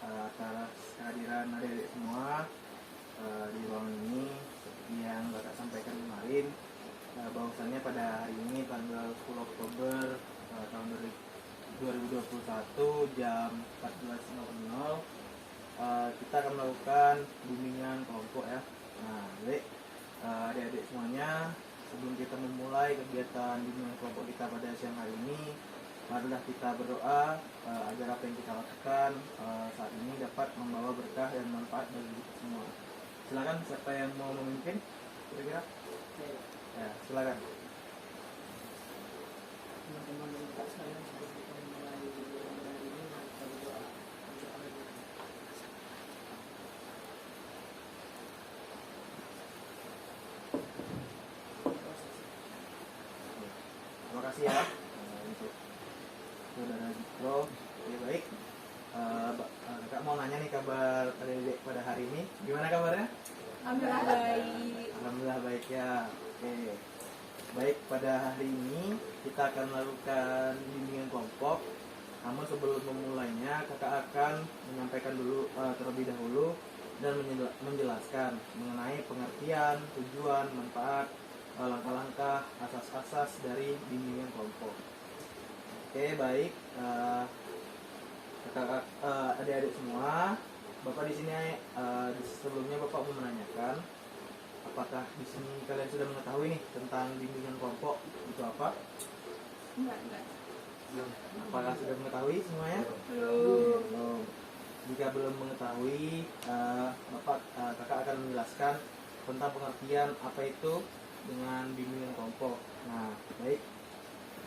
atas kehadiran adik-adik semua di ruangan ini. Seperti yang Bapak sampaikan kemarin, bahwasannya pada hari ini tanggal 10 Oktober tahun 2021 jam 14.00 kita akan melakukan bimbingan kelompok ya. Nah, baik adik-adik semuanya, sebelum kita memulai kegiatan bimbingan kelompok kita pada siang hari ini, marilah kita berdoa agar apa yang kita lakukan saat ini dapat membawa berkah dan manfaat bagi kita semua. Silakan, siapa yang mau memimpin kira-kira? Ya, silakan. Teman-teman minta saya sebelum kita memulai bimbingan hari ini, kita berdoa untuk Allah. Terima kasih ya untuk saudara Jikro. Oke, baik. Kakak mau nanya nih kabar adik-adik pada hari ini. Gimana kabarnya? Alhamdulillah baik. Alhamdulillah baik ya. Oke. Baik, pada hari ini kita akan melakukan bimbingan kelompok. Namun sebelum memulainya, kakak akan menyampaikan dulu terlebih dahulu dan menjelaskan mengenai pengertian, tujuan, manfaat, langkah-langkah, asas-asas dari bimbingan kelompok. Oke, baik. Kakak, adik-adik semua, Bapak di sini sebelumnya Bapak mau menanyakan, apakah di sini kalian sudah mengetahui nih tentang bimbingan kelompok itu apa? Enggak. Apakah sudah mengetahui semuanya? Belum. Jika belum mengetahui, kakak akan menjelaskan tentang pengertian apa itu dengan bimbingan kelompok. Nah, baik.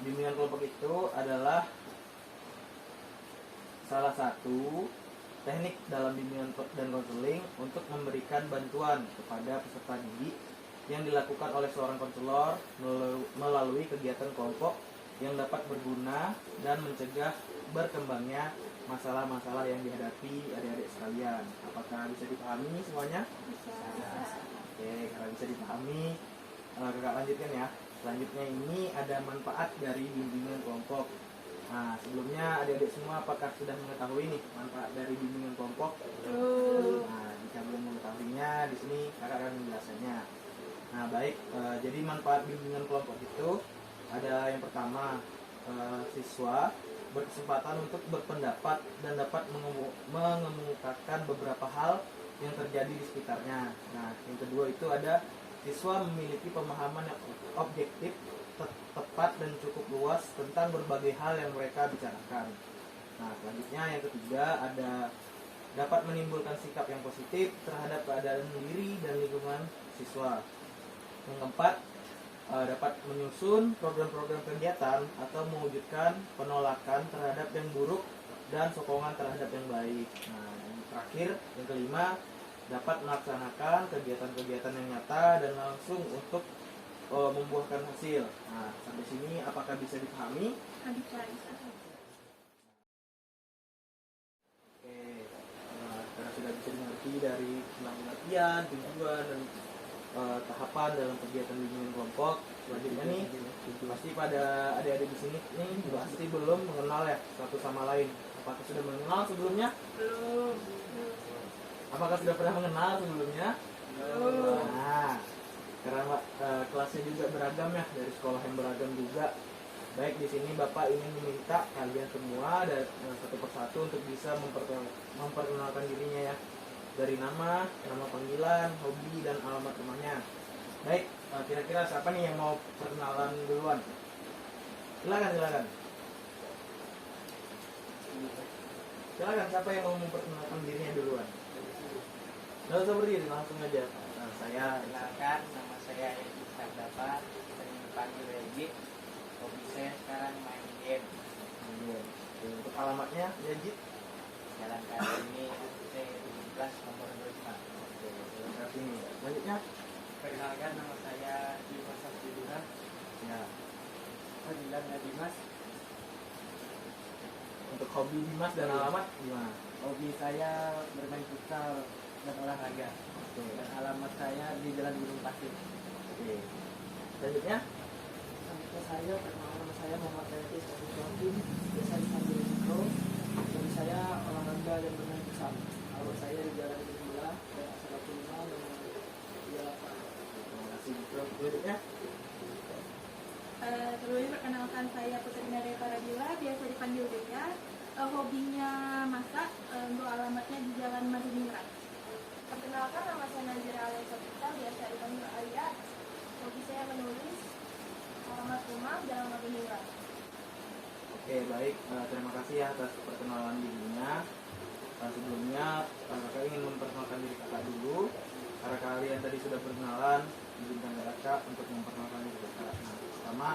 Bimbingan kelompok itu adalah salah satu teknik dalam bimbingan dan konseling untuk memberikan bantuan kepada peserta didik yang dilakukan oleh seorang konselor melalui kegiatan kelompok yang dapat berguna dan mencegah berkembangnya masalah-masalah yang dihadapi adik-adik sekalian. Apakah bisa dipahami semuanya? Bisa. Oke, kalau bisa dipahami, kakak lanjutkan ya. Selanjutnya ini ada manfaat dari bimbingan kelompok. Nah, sebelumnya adik-adik semua apakah sudah mengetahui nih manfaat dari bimbingan kelompok? Nah, jika belum mengetahuinya, di sini kakak akan menjelaskannya. Nah, baik. Jadi manfaat bimbingan kelompok itu ada yang pertama, siswa berkesempatan untuk berpendapat dan dapat mengemukakan beberapa hal yang terjadi di sekitarnya. Nah, yang kedua itu ada siswa memiliki pemahaman yang objektif, tepat dan cukup luas tentang berbagai hal yang mereka bicarakan. Nah, selanjutnya yang ketiga ada dapat menimbulkan sikap yang positif terhadap keadaan diri dan lingkungan siswa. Yang keempat, dapat menyusun program-program kegiatan atau mewujudkan penolakan terhadap yang buruk dan sokongan terhadap yang baik. Nah, yang terakhir, yang kelima, dapat melaksanakan kegiatan-kegiatan yang nyata dan langsung untuk membuahkan hasil. Nah, sampai sini apakah bisa dipahami? Bisa. Oke, karena sudah bisa dimengerti dari pengertian, tujuan dan tahapan dalam kegiatan bimbingan kelompok. Selanjutnya nih, pasti pada adik-adik di sini nih pasti belum mengenal ya satu sama lain. Apakah sudah mengenal sebelumnya? Belum. Apakah sudah pernah mengenal sebelumnya? Belum. Nah, karena kelasnya juga beragam ya, dari sekolah yang beragam juga. Baik, di sini Bapak ingin meminta kalian semua dan satu persatu untuk bisa memperkenalkan dirinya ya, dari nama panggilan, hobi dan alamat rumahnya. Baik, kira-kira siapa nih yang mau perkenalan duluan? Silakan. Silakan, siapa yang mau memperkenalkan dirinya duluan? Nggak usah berdiri, langsung aja. Nah, saya Kenalkan, nama saya Edi Sardapa, sering dipanggil Edi. Hobi saya sekarang main game. Untuk alamatnya, Yajid. Jalan Kartini C17 nomor 25. Oke, terima kasih. Selanjutnya, Perkenalkan, nama saya Dimas Abdullah, ya, panggilannya Dimas. untuk hobi Dimas dan alamat gimana? Hobi saya bermain futsal dan olahraga. Oke, Dan alamat saya di Jalan Gunung Pasir. oke. Selanjutnya, Saya perkenalkan, nama saya Muhammad Reti Syafiq Joakim, biasa dipanggil Mikro. Bagi saya olahraga dan bermain futsal. Kalau saya di jalan bola dan asal lima dengan delapan. Terima kasih Dikro. Berikutnya. Sebelumnya perkenalkan saya Putri Nadia Paradila, biasa dipanggil Dea. Hobinya masak, untuk alamatnya di Jalan Madiningrat. Perkenalkan, nama saya Nazira Alisa Pita, biasa dipanggil Ayah. Hobi saya menulis, alamat rumah, Jalan Madiningrat. Oke, baik. Terima kasih ya atas perkenalan dirinya. Sebelumnya, kakak ingin memperkenalkan diri kakak dulu. Karena kalian tadi sudah berkenalan, izinkan kakak untuk memperkenalkan diri kakak. Nah, pertama,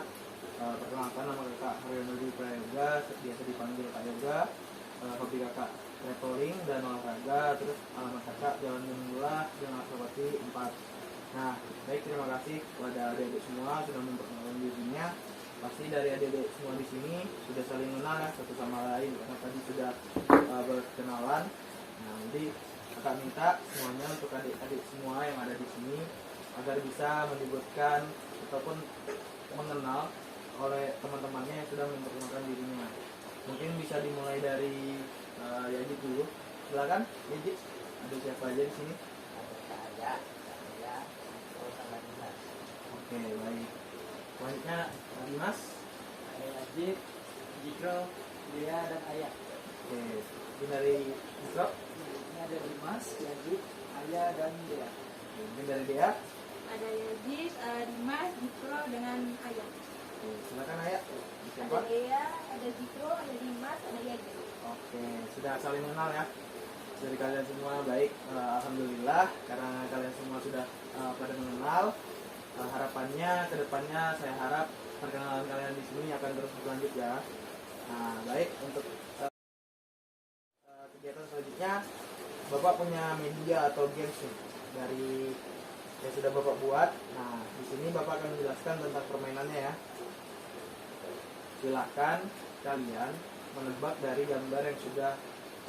perkenalkan nama kakak Haryono Dwi Prayoga, biasa dipanggil Kak Yoga. Hobi kakak traveling dan olahraga. Terus alamat kakak Jalan Gunung Jalan Arsawati 4. Nah, baik, terima kasih kepada adik-adik semua sudah memperkenalkan dirinya. Pasti dari adik-adik semua di sini sudah saling kenal ya satu sama lain karena tadi sudah berkenalan. Nah, jadi kakak minta semuanya untuk adik-adik semua yang ada di sini agar bisa menyebutkan ataupun mengenal oleh teman-temannya yang sudah memperkenalkan dirinya. Mungkin bisa dimulai dari Yajid dulu. Silakan, Yajid. Ada siapa aja di sini? Ada saya, terus sama Dimas. Oke, baik. Selanjutnya Dimas. Ada Najib, Jikro, Dea dan Ayah. Oke, ini dari Dikro. Ini ada Dimas, Najib, Ayah dan Dea. Mungkin dari Dea. Ada Yazid, Dimas, Dikro dengan Ayah. Oke, silakan Ayah. Siapa? Ada Dea, ada Jikro, ada Dimas, ada Yadi. Oke, sudah saling kenal ya dari kalian semua. Baik, alhamdulillah karena kalian semua sudah pada mengenal. Harapannya kedepannya saya harap perkenalan kalian di sini akan terus berlanjut ya. Nah, baik, untuk kegiatan selanjutnya Bapak punya media atau games nih dari yang sudah Bapak buat. Nah, di sini Bapak akan menjelaskan tentang permainannya ya. Silakan kalian menebak dari gambar yang sudah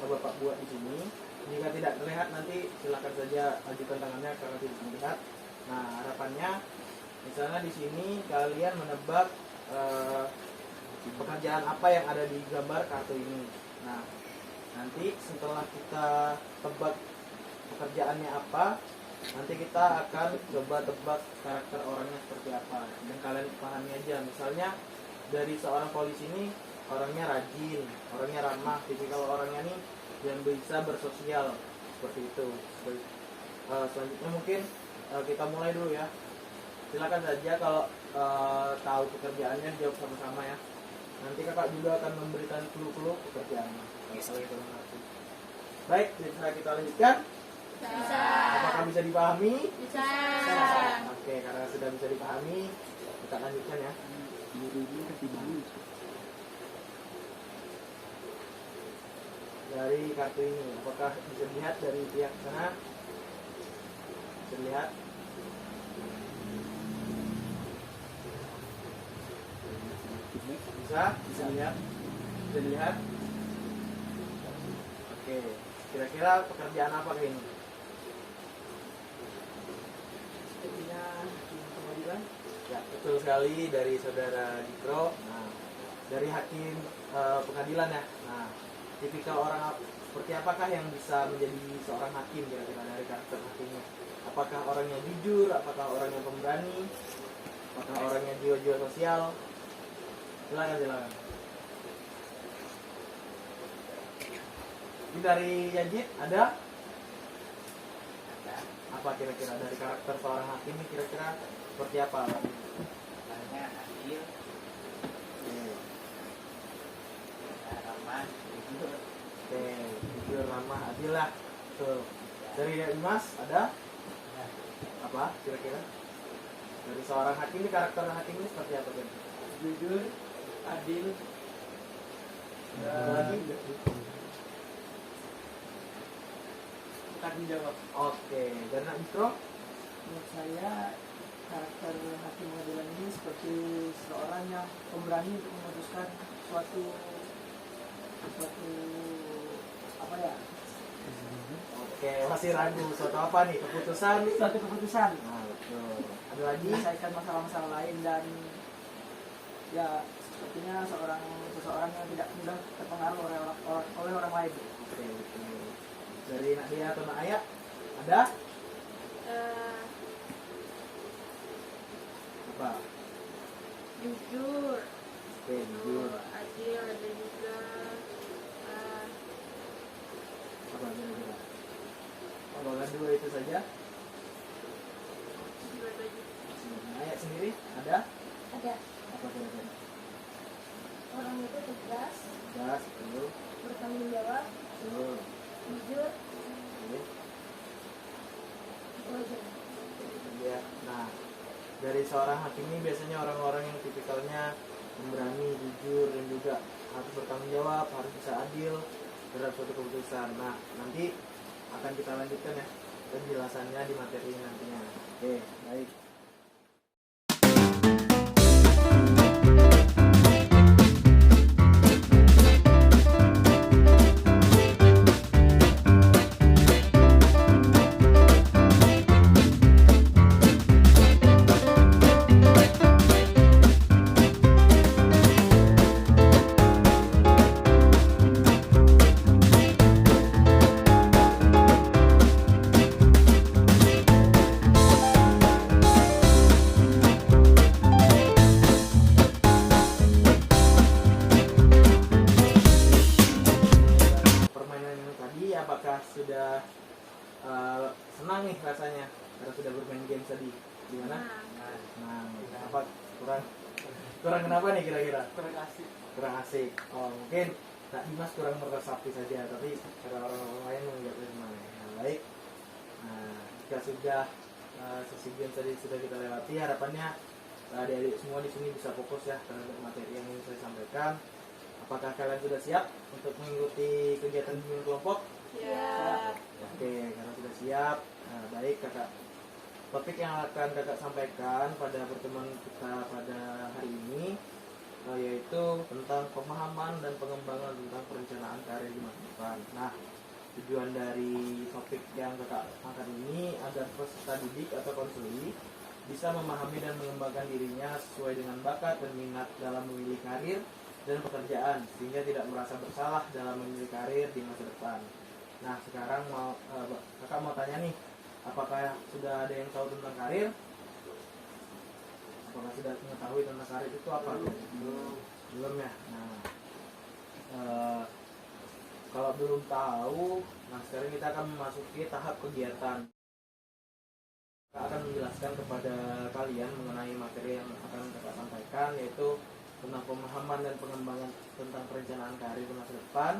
Bapak buat di sini. Jika tidak terlihat nanti silakan saja ajukan tangannya karena tidak terlihat. Nah, harapannya misalnya di sini kalian menebak pekerjaan apa yang ada di gambar kartu ini. Nah, nanti setelah kita tebak pekerjaannya apa, nanti kita akan coba tebak karakter orangnya seperti apa. Dan kalian pahami aja, misalnya dari seorang polisi ini orangnya rajin, orangnya ramah, tipikal orangnya nih yang bisa bersosial seperti itu. Selanjutnya mungkin kita mulai dulu ya. Silakan saja kalau tahu pekerjaannya jawab sama-sama ya. Nanti kakak juga akan memberikan clue-clue pekerjaannya. Kalau itu nanti. Baik, bisa kita lanjutkan. Bisa. Apakah bisa dipahami? Bisa. Oke, karena sudah bisa dipahami, kita lanjutkan ya. Dari kartu ini, apakah bisa dilihat dari pihak sana? Bisa dilihat? Bisa lihat? Bisa dilihat? Oke, kira-kira pekerjaan apa ini? Sepertinya pengadilan. Ya, betul sekali dari saudara Dikro. Nah, dari hakim pengadilan ya. Nah, tipikal orang seperti apakah yang bisa menjadi seorang hakim kira-kira dari karakter hakimnya? Apakah orangnya jujur? Apakah orangnya pemberani? Apakah orangnya jiwa-jiwa sosial? Silakan. Ini dari Yajid ada? Ada Apa kira-kira dari karakter seorang hakim ini kira-kira seperti apa? orangnya adil, Oke. ramah, jujur. Oke, jujur, ramah, adil lah. Tuh. Dari Dimas ada apa kira-kira? Dari seorang hakim ini karakter hakim ini seperti apa kan? Jujur, adil, Ada lagi? bertanggung jawab. Oke, dan Dikro? Menurut saya karakter hakim pengadilan ini seperti seorang yang pemberani untuk memutuskan suatu apa ya? Oke, masih ragu suatu apa nih keputusan? Suatu keputusan. Nah, betul. Ada lagi? Menyelesaikan masalah-masalah lain dan ya sepertinya seseorang yang tidak mudah terpengaruh oleh orang lain. Oke, oke. Dari Nadia atau Naya ada Eh, apa? jujur, Oke, jujur. adil, ada juga eh, Apa kira-kira? Apakah dua itu saja? jujur ada juga. Naya sendiri ada? Ada Apa kira-kira? orang itu tegas, Gas, betul. bertanggung jawab, Betul. jujur, Oke. itu aja. Ya. Nah, dari seorang hakim ini biasanya orang-orang yang tipikalnya pemberani, jujur, dan juga harus bertanggung jawab, harus bisa adil terhadap suatu keputusan. Nah, nanti akan kita lanjutkan ya penjelasannya di materi nantinya. Oke, baik. Permainan ini tadi apakah sudah senang nih rasanya karena sudah bermain game tadi? Gimana? Nah, Nah, apa kurang kenapa nih kira-kira? Kurang asik. Kurang asik. Oh, mungkin Kak Dimas kurang meresapi saja, tapi para orang-orang lain menganggapnya gimana? Nah, baik. Nah, jika sudah sesi game tadi sudah kita lewati, harapannya adik-adik semua di sini bisa fokus ya terhadap materi yang ingin saya sampaikan. Apakah kalian sudah siap untuk mengikuti kegiatan bimbingan kelompok? ya. Oke, karena sudah siap, nah, baik kakak. Topik yang akan kakak sampaikan pada pertemuan kita pada hari ini yaitu tentang pemahaman dan pengembangan tentang perencanaan karir di masa depan. Nah, tujuan dari topik yang kakak angkat ini agar peserta didik atau konsuli bisa memahami dan mengembangkan dirinya sesuai dengan bakat dan minat dalam memilih karir dan pekerjaan sehingga tidak merasa bersalah dalam memilih karir di masa depan. Nah, sekarang kakak mau tanya nih, apakah sudah ada yang tahu tentang karir? Apakah sudah mengetahui tentang karir itu apa? Belum ya. Nah, kalau belum tahu, nah sekarang kita akan memasuki tahap kegiatan. Kakak akan menjelaskan kepada kalian mengenai materi yang akan kakak sampaikan, yaitu tentang pemahaman dan pengembangan tentang perencanaan karir di masa depan.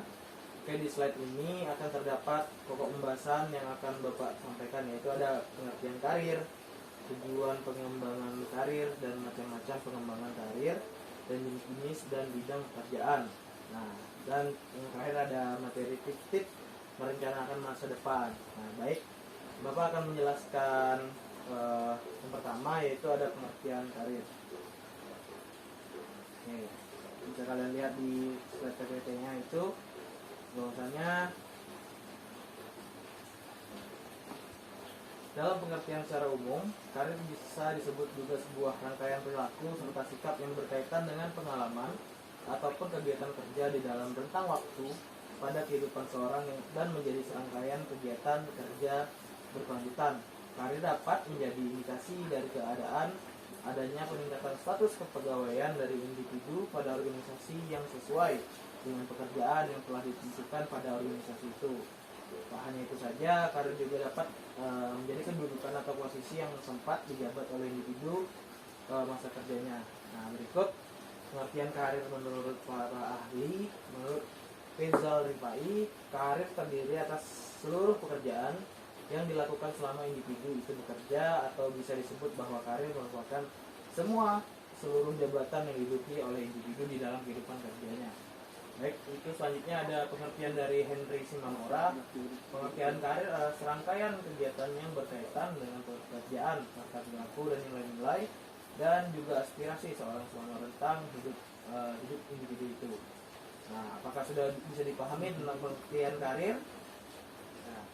Oke, di slide ini akan terdapat pokok pembahasan yang akan Bapak sampaikan, yaitu ada pengertian karir, tujuan pengembangan karir, dan macam-macam pengembangan karir, dan jenis-jenis dan bidang pekerjaan. Nah, dan yang terakhir ada materi tips-tips merencanakan masa depan. Nah, baik, Bapak akan menjelaskan yang pertama, yaitu ada pengertian karir. Oke, bisa kalian lihat di slide PPT-nya itu bahwasanya dalam pengertian secara umum, karir bisa disebut juga sebuah rangkaian perilaku serta sikap yang berkaitan dengan pengalaman ataupun kegiatan kerja di dalam rentang waktu pada kehidupan seorang dan menjadi serangkaian kegiatan kerja berkelanjutan. Karir dapat menjadi indikasi dari keadaan adanya peningkatan status kepegawaian dari individu pada organisasi yang sesuai dengan pekerjaan yang telah ditentukan pada organisasi itu. Tak hanya itu saja, karir juga dapat menjadi kedudukan atau posisi yang sempat dijabat oleh individu masa kerjanya. Nah, berikut pengertian karir menurut para ahli. Menurut Faisal Rifai, karir terdiri atas seluruh pekerjaan yang dilakukan selama individu itu bekerja, atau bisa disebut bahwa karir merupakan seluruh jabatan yang diduduki oleh individu di dalam kehidupan kerjanya. Baik, itu selanjutnya ada pengertian dari Henry Simamora. Pengertian karir adalah serangkaian kegiatan yang berkaitan dengan pekerjaan, serta perilaku dan nilai-nilai, dan juga aspirasi seorang selama rentang hidup individu itu. Nah, apakah sudah bisa dipahami tentang pengertian karir? Nah,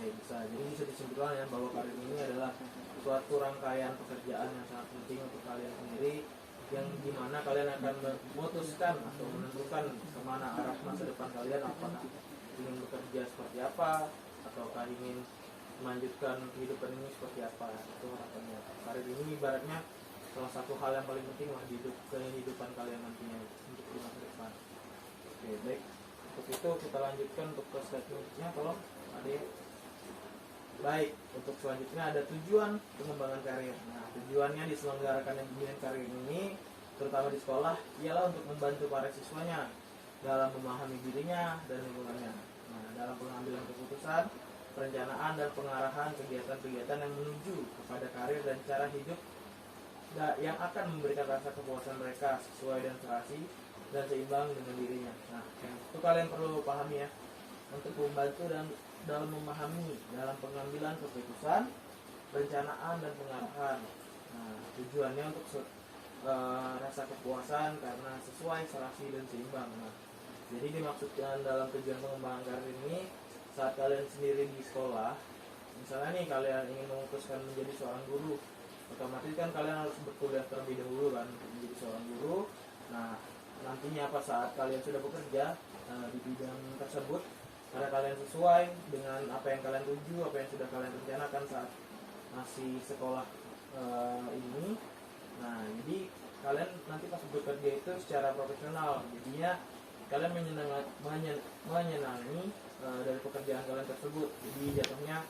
bisa. Jadi bisa disimpulkan ya bahwa karir ini adalah suatu rangkaian pekerjaan yang sangat penting untuk kalian sendiri yang dimana kalian akan memutuskan atau menentukan kemana arah masa depan kalian, apakah ingin bekerja seperti apa ataukah ingin melanjutkan kehidupan ini seperti apa. Itu harapannya. Karir ini ibaratnya salah satu hal yang paling penting lah di kehidupan kalian nantinya untuk di masa depan. Oke, baik. Untuk itu kita lanjutkan untuk ke slide selanjutnya, tolong adik. Baik, untuk selanjutnya ada tujuan pengembangan karir. Nah, tujuannya diselenggarakannya bimbingan karir ini, terutama di sekolah, ialah untuk membantu para siswanya dalam memahami dirinya dan lingkungannya. Nah, dalam pengambilan keputusan, perencanaan dan pengarahan kegiatan-kegiatan yang menuju kepada karir dan cara hidup yang akan memberikan rasa kepuasan mereka sesuai dan serasi dan seimbang dengan dirinya. Nah, itu kalian perlu pahami ya, untuk membantu dan dalam memahami dalam pengambilan keputusan, perencanaan dan pengarahan. Nah, tujuannya untuk rasa kepuasan karena sesuai, serasi dan seimbang. Nah, jadi dimaksudkan dalam tujuan pengembangan karir ini, saat kalian sendiri di sekolah, misalnya nih kalian ingin memutuskan menjadi seorang guru, otomatis kan kalian harus berkuliah terlebih dahulu kan untuk menjadi seorang guru. Nah, nantinya apa saat kalian sudah bekerja di bidang tersebut, karena kalian sesuai dengan apa yang kalian tuju, apa yang sudah kalian rencanakan saat masih sekolah ini. Nah, jadi kalian nanti pas bekerja itu secara profesional, jadinya kalian menyenangi dari pekerjaan kalian tersebut. Jadi jatuhnya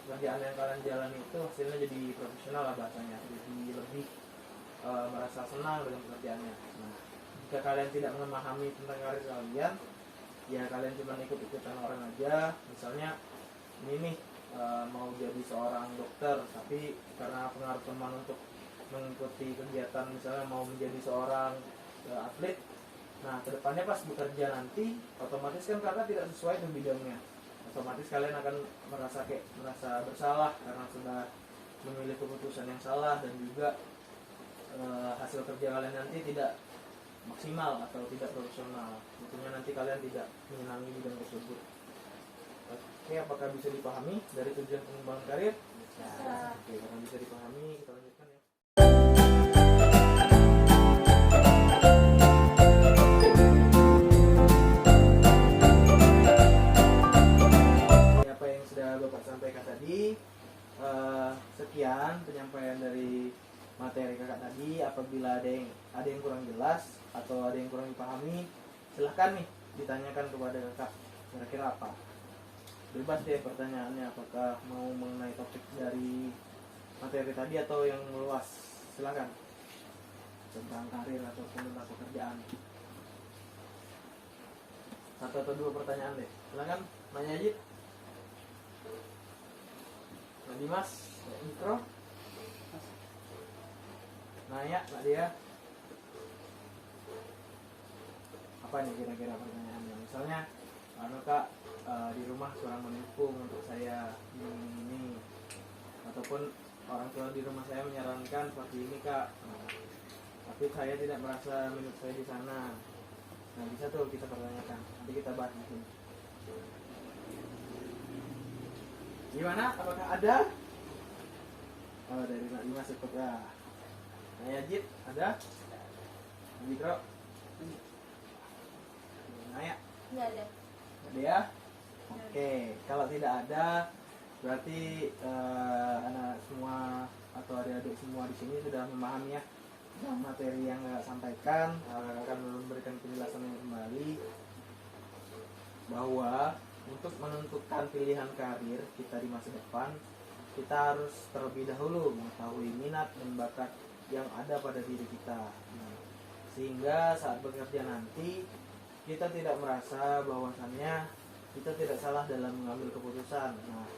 pekerjaan yang kalian jalan itu hasilnya jadi profesional lah bahasanya, jadi lebih merasa senang dengan pekerjaannya. Nah, jika kalian tidak memahami tentang karir kalian, ya kalian cuma ikut-ikutan orang aja. Misalnya ini nih mau jadi seorang dokter, tapi karena pengaruh teman untuk mengikuti kegiatan, misalnya mau menjadi seorang atlet, nah kedepannya pas bekerja nanti otomatis kan karena tidak sesuai dengan bidangnya, otomatis kalian akan merasa bersalah karena sudah memilih keputusan yang salah, dan juga hasil kerja kalian nanti tidak maksimal atau tidak profesional. Tentunya nanti kalian tidak menyenangi bidang tersebut. Oke, apakah bisa dipahami dari tujuan pengembangan karir? Bisa. Oke, karena bisa dipahami, kita lanjutkan ya. Apa yang sudah Bapak sampaikan tadi, sekian penyampaian dari materi kakak tadi. Apabila ada yang kurang jelas atau ada yang kurang dipahami, silahkan nih ditanyakan kepada kakak kira-kira apa. Bebas deh pertanyaannya, apakah mau mengenai topik dari materi tadi atau yang luas, silahkan, tentang karir atau tentang pekerjaan. Satu atau dua pertanyaan deh, silahkan nanya aja. Nah, Dimas, mikro. Naya, Nadia. Apa nih kira-kira pertanyaannya? Misalnya, kak di rumah kurang mendukung untuk saya ini, ataupun orang tua di rumah saya menyarankan seperti ini kak, tapi saya tidak merasa minat saya di sana. Nah, bisa tuh kita pertanyakan, nanti kita bahas di sini. Gimana? Apakah ada? Oh, dari Nak Dimas ikut ya. Nah, Yajid ada? Mikro? Naya? Nggak ada. Ada ya? Oke, kalau tidak ada berarti anak semua atau adik-adik semua di sini sudah memahami ya materi yang kakak sampaikan. Akan memberikan penjelasan yang kembali bahwa untuk menentukan pilihan karir kita di masa depan, kita harus terlebih dahulu mengetahui minat dan bakat yang ada pada diri kita. Nah, sehingga saat bekerja nanti kita tidak merasa bahwasannya kita tidak salah dalam mengambil keputusan. Nah,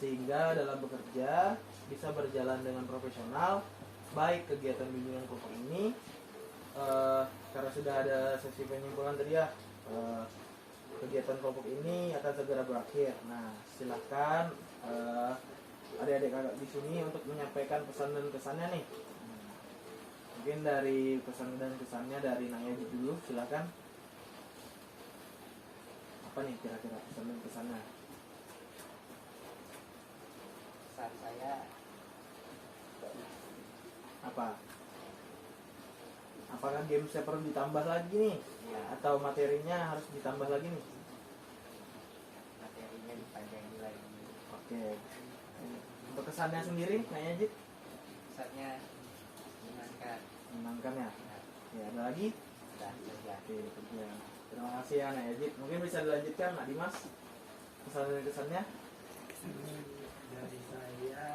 sehingga dalam bekerja bisa berjalan dengan profesional. Baik kegiatan bimbingan kelompok ini, karena sudah ada sesi penyimpulan tadi ya, kegiatan kelompok ini akan segera berakhir. Nah, silahkan adik-adik kakak di sini untuk menyampaikan pesan dan kesannya nih. Mungkin dari pesan dan kesannya dari Naya dulu, silahkan. Apa nih kira-kira pesan dan kesannya? Pesan saya Apa? Apakah gamesnya perlu ditambah lagi nih? Ya, Atau materinya harus ditambah lagi nih? materinya dipanjangin lagi. Oke. Untuk kesannya sendiri, kayaknya Jit? Kesannya menyenangkan. Menyenangkan ya? Nah, Ya, ada lagi? udah saja. Oke, kerja. Terima kasih ya, Nak Jit. Mungkin bisa dilanjutkan, Nak Dimas? Kesan dan kesannya? Dari saya,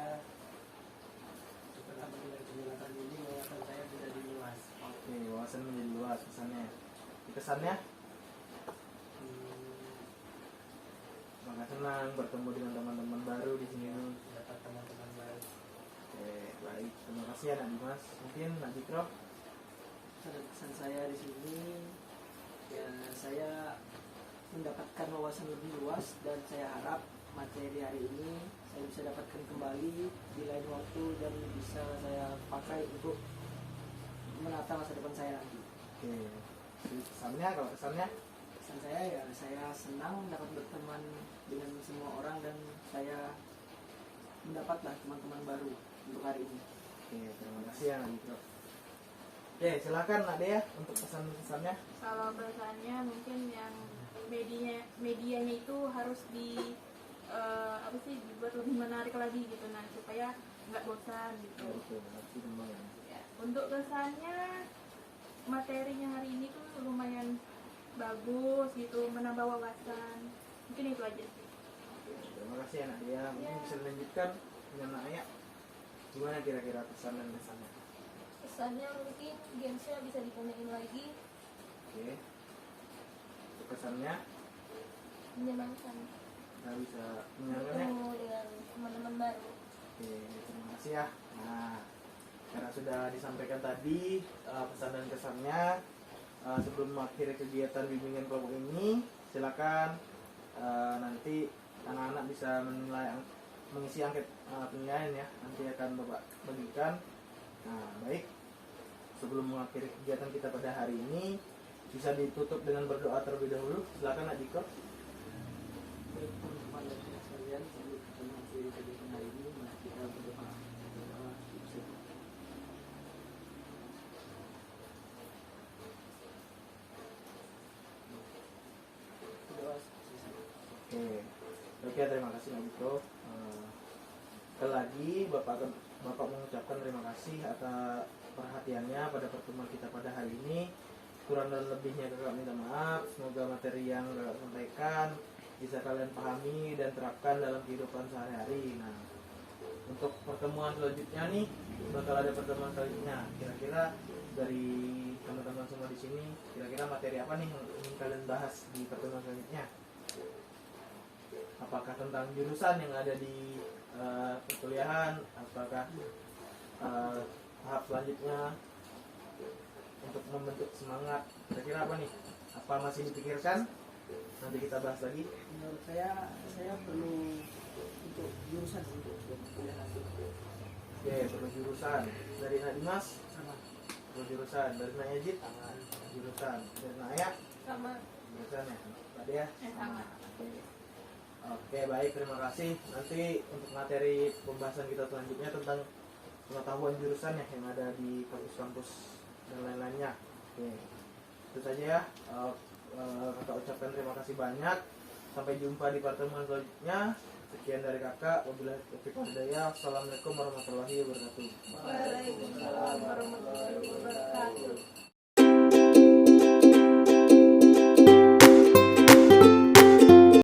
setelah mendengar penjelasan ini, wawasan saya menjadi luas. Oke, wawasan menjadi luas kesannya. Kesannya? Maka senang bertemu dengan teman-teman baru di sini. Dapat teman-teman baru. Oke, baik. Terima kasih ya, Nak Dimas. Mungkin Nak Jikro? Kesan saya di sini, ya saya mendapatkan wawasan lebih luas dan saya harap materi hari ini saya bisa dapatkan kembali di lain waktu dan bisa saya pakai untuk menata masa depan saya nanti. Oke. Kesannya, kalau kesannya? Pesan saya ya saya senang dapat berteman dengan semua orang dan saya mendapatlah teman-teman baru untuk hari ini. Oke, terima kasih ya, Nak Jikro. Oke, silakan Nak Dea untuk pesan-pesannya. Kalau perasaannya mungkin yang medianya itu harus dibuat lebih menarik lagi gitu, nah supaya nggak bosan gitu. Oke, makasih teman. Ya, untuk kesannya materinya hari ini tuh lumayan bagus gitu, menambah wawasan. Mungkin itu aja sih. Terima kasih ya, Nak Dea. Mungkin bisa dilanjutkan dengan Nak Aya. Gimana kira-kira pesan dan kesannya? Kesannya mungkin gamesnya bisa digunain lagi, Oke. Untuk kesannya, menyenangkan, kita bisa menyenangkan ya. bertemu dengan teman-teman baru. Oke, terima kasih ya. Nah, karena sudah disampaikan tadi pesan dan kesannya, sebelum mengakhiri kegiatan bimbingan kelompok ini, silakan nanti anak-anak bisa mengisi angket penilaian ya. Nanti akan Bapak bagikan. Nah, baik. Sebelum mengakhiri kegiatan kita pada hari ini, bisa ditutup dengan berdoa terlebih dahulu. Silakan Nak Jiko. Baik teman-teman dan saudara sekalian, sebelum kita mengakhiri kegiatan hari ini, mari kita berdoa. Berdoa selesai. Oke, oke, terima kasih Nak Jiko. Sekali lagi Bapak mengucapkan terima kasih atas perhatiannya pada pertemuan kita pada hari ini. Kurang dan lebihnya kakak minta maaf. Semoga materi yang kakak sampaikan bisa kalian pahami dan terapkan dalam kehidupan sehari-hari. Nah, untuk pertemuan selanjutnya nih bakal ada pertemuan selanjutnya. Kira-kira dari teman-teman semua di sini, kira-kira materi apa nih yang ingin kalian bahas di pertemuan selanjutnya? Apakah tentang jurusan yang ada di perkuliahan, apakah tahap selanjutnya untuk membentuk semangat, kira-kira apa nih? Apa masih dipikirkan? Nanti kita bahas lagi. Menurut saya perlu untuk jurusan untuk kuliah nanti. Oke, perlu jurusan. Dari Nak Dimas, Sama. perlu jurusan. Dari Nak Yajid, jurusan. Dari Nak Aya, Sama. jurusan ya. Pak Dea? Sama. Oke, baik, terima kasih. Nanti untuk materi pembahasan kita selanjutnya tentang pengetahuan jurusan ya yang ada di kampus-kampus dan lain-lainnya. Oke, itu saja ya. Kakak ucapkan terima kasih banyak. Sampai jumpa di pertemuan selanjutnya. Sekian dari kakak. Wabillahi taufiq wal hidayah. Assalamualaikum warahmatullahi wabarakatuh. Waalaikumsalam warahmatullahi wabarakatuh.